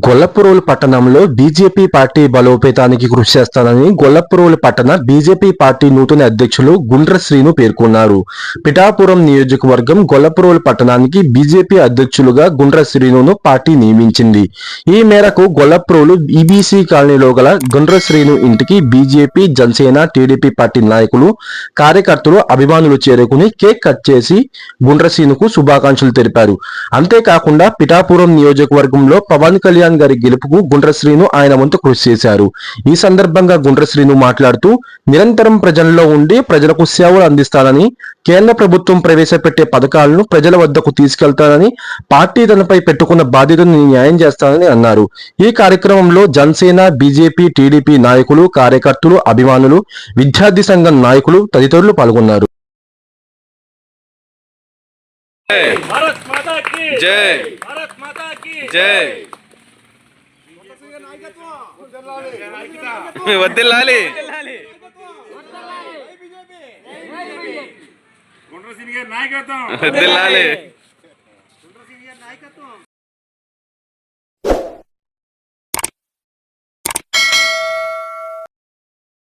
గొల్లప్రోలు పట్టణంలో BJP party బలోపేతానికి కృషి చేస్తానని గొల్లప్రోలు పట్టణ బీజేపీ పార్టీ నూతన అధ్యక్షులు గుండ్ర శ్రీను పేర్కొన్నారు. పిఠాపురం నియోజకవర్గం గొల్లప్రోలు పట్టణానికి బీజేపీ అధ్యక్షులుగా గుండ్ర శ్రీనును పార్టీ నియమించింది. ఈ మేరకు గొల్లప్రోలు ఈబీసీ కాలనీలో గల గుండ్ర శ్రీను ఇంటికి బీజేపీ, జనసేన, టీడీపీ పార్టీ నాయకులు, కార్యకర్తలు, అభిమానులు చేరుకుని కేక్ కట్ చేసి గుండ్ర శ్రీనుకు శుభాకాంక్షలు తెలిపారు. అంతేకాకుండా పిఠాపురం నియోజకవర్గంలో పవన్ కళ్యాణ్ గారి గెలుపుకు గుండ్ర శ్రీను ఆయన వంతు కృషి చేశారు. ఈ సందర్భంగా గుండ్ర శ్రీను మాట్లాడుతూ నిరంతరం ప్రజల్లో ఉండి ప్రజలకు సేవలు అందిస్తానని, కేంద్ర ప్రభుత్వం ప్రవేశపెట్టే పథకాలను ప్రజల వద్దకు తీసుకెళ్తానని, పార్టీ తనపై పెట్టుకున్న బాధ్యతను న్యాయం చేస్తానని అన్నారు. ఈ కార్యక్రమంలో జనసేన, బీజేపీ, టీడీపీ నాయకులు, కార్యకర్తలు, అభిమానులు, విద్యార్థి సంఘం నాయకులు తదితరులు పాల్గొన్నారు. भारत माता की जय, भारत माता की जय. వదిలాలి నాయకత్వం వదిలాలి.